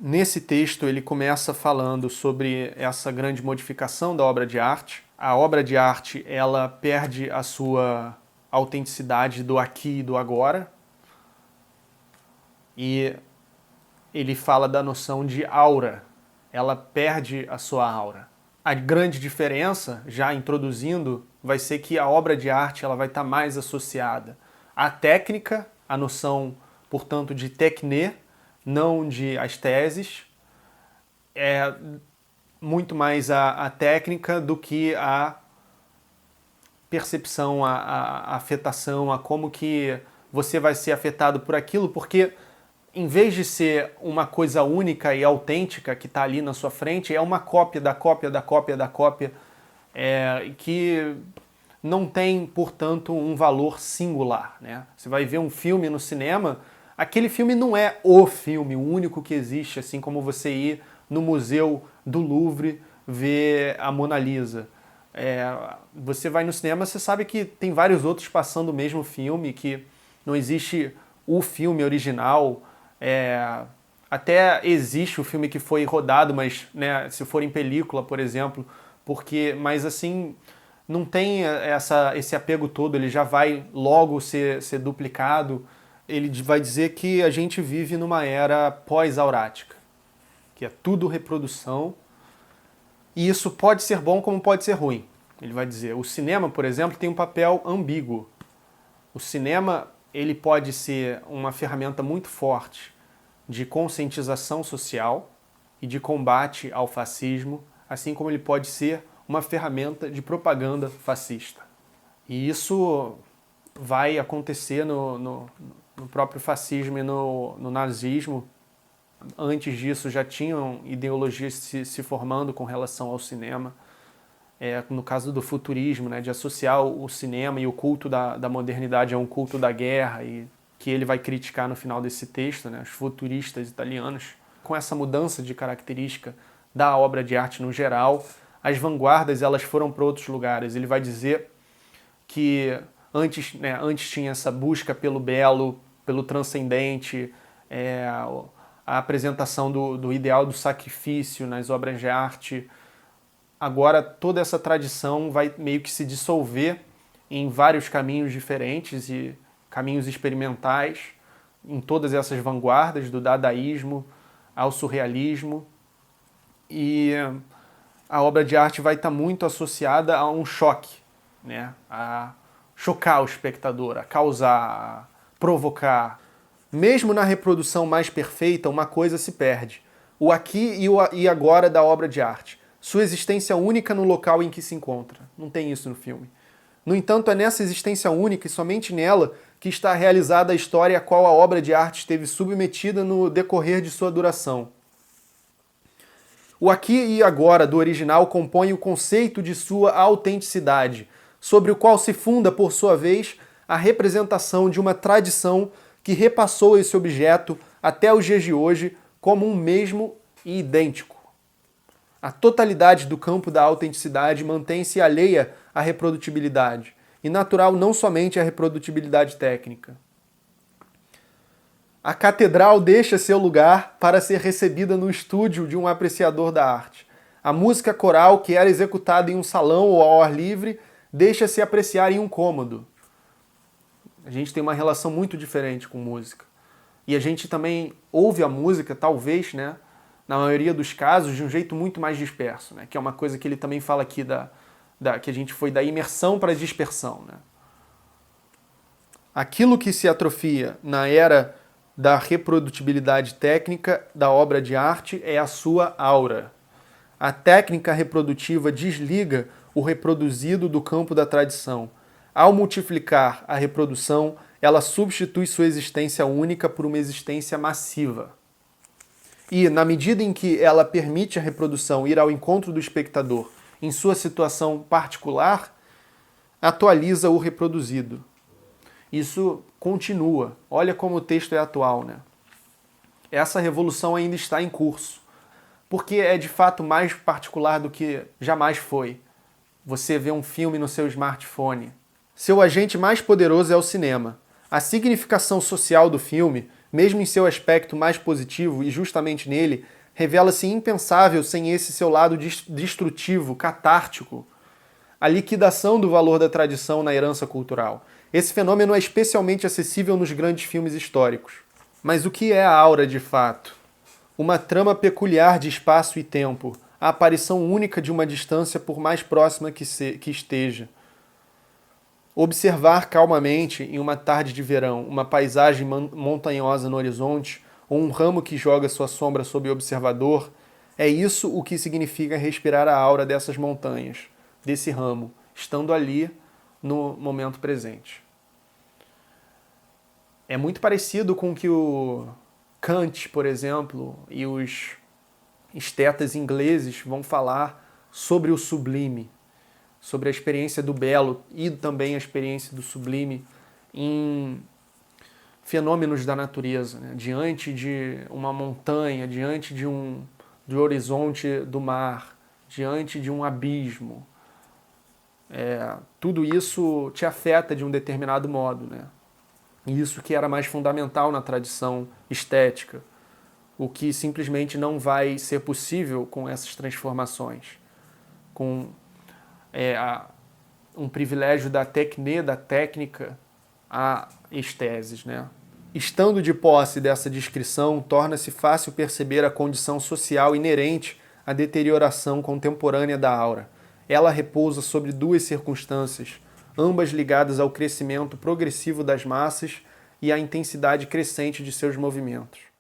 Nesse texto ele começa falando sobre essa grande modificação da obra de arte. A obra de arte ela perde a sua autenticidade do aqui e do agora. E ele fala da noção de aura. Ela perde a sua aura. A grande diferença, já introduzindo, vai ser que a obra de arte ela vai estar mais associada à técnica, à noção, portanto, de techné, não de as teses, é muito mais a técnica do que a percepção, a afetação, a como que você vai ser afetado por aquilo, porque em vez de ser uma coisa única e autêntica que está ali na sua frente, é uma cópia da cópia da cópia da cópia, que não tem, portanto, um valor singular, né? Você vai ver um filme no cinema, aquele filme não é o filme, o único que existe, assim como você ir no Museu do Louvre ver a Mona Lisa. Você vai no cinema, você sabe que tem vários outros passando o mesmo filme, que não existe o filme original. Até existe o filme que foi rodado, mas né, se for em película, por exemplo, mas assim, não tem esse apego todo, ele já vai logo ser duplicado. Ele vai dizer que a gente vive numa era pós-aurática, que é tudo reprodução, e isso pode ser bom como pode ser ruim. Ele vai dizer, o cinema, por exemplo, tem um papel ambíguo. O cinema ele pode ser uma ferramenta muito forte de conscientização social e de combate ao fascismo, assim como ele pode ser uma ferramenta de propaganda fascista. E isso vai acontecer no próprio fascismo e no nazismo. Antes disso já tinham ideologias se formando com relação ao cinema. No caso do futurismo, né, de associar o cinema e o culto da modernidade a um culto da guerra, e que ele vai criticar no final desse texto, né, os futuristas italianos. Com essa mudança de característica da obra de arte no geral, as vanguardas elas foram para outros lugares. Ele vai dizer que antes tinha essa busca pelo belo, pelo transcendente, a apresentação do ideal do sacrifício nas obras de arte. Agora toda essa tradição vai meio que se dissolver em vários caminhos diferentes e caminhos experimentais, em todas essas vanguardas, do dadaísmo ao surrealismo. E a obra de arte vai estar muito associada a um choque, né? A chocar o espectador, a causar, a provocar. Mesmo na reprodução mais perfeita, uma coisa se perde. O aqui e agora da obra de arte. Sua existência única no local em que se encontra. Não tem isso no filme. No entanto, é nessa existência única e somente nela que está realizada a história a qual a obra de arte esteve submetida no decorrer de sua duração. O aqui e agora do original compõe o conceito de sua autenticidade, sobre o qual se funda, por sua vez, a representação de uma tradição que repassou esse objeto até os dias de hoje como um mesmo e idêntico. A totalidade do campo da autenticidade mantém-se alheia à reprodutibilidade, e natural não somente à reprodutibilidade técnica. A catedral deixa seu lugar para ser recebida no estúdio de um apreciador da arte. A música coral, que era executada em um salão ou ao ar livre, deixa-se apreciar em um cômodo. A gente tem uma relação muito diferente com música. E a gente também ouve a música, talvez, né, na maioria dos casos, de um jeito muito mais disperso, né, que é uma coisa que ele também fala aqui que a gente foi da imersão para a dispersão. Né. Aquilo que se atrofia na era da reprodutibilidade técnica da obra de arte é a sua aura. A técnica reprodutiva desliga o reproduzido do campo da tradição. Ao multiplicar a reprodução, ela substitui sua existência única por uma existência massiva. E, na medida em que ela permite a reprodução ir ao encontro do espectador em sua situação particular, atualiza o reproduzido. Isso continua. Olha como o texto é atual, né? Essa revolução ainda está em curso, porque é de fato mais particular do que jamais foi. Você vê um filme no seu smartphone. Seu agente mais poderoso é o cinema. A significação social do filme mesmo em seu aspecto mais positivo, e justamente nele, revela-se impensável sem esse seu lado destrutivo, catártico, a liquidação do valor da tradição na herança cultural. Esse fenômeno é especialmente acessível nos grandes filmes históricos. Mas o que é a aura de fato? Uma trama peculiar de espaço e tempo, a aparição única de uma distância por mais próxima que esteja. Observar calmamente, em uma tarde de verão, uma paisagem montanhosa no horizonte, ou um ramo que joga sua sombra sob o observador, é isso o que significa respirar a aura dessas montanhas, desse ramo, estando ali no momento presente. É muito parecido com o que o Kant, por exemplo, e os estetas ingleses vão falar sobre o sublime, sobre a experiência do belo e também a experiência do sublime em fenômenos da natureza, né? Diante de uma montanha, diante do horizonte do mar, diante de um abismo. Tudo isso te afeta de um determinado modo, né? Isso que era mais fundamental na tradição estética, o que simplesmente não vai ser possível com essas transformações, com um privilégio da técnica a esteses, né? Estando de posse dessa descrição, torna-se fácil perceber a condição social inerente à deterioração contemporânea da aura. Ela repousa sobre duas circunstâncias, ambas ligadas ao crescimento progressivo das massas e à intensidade crescente de seus movimentos.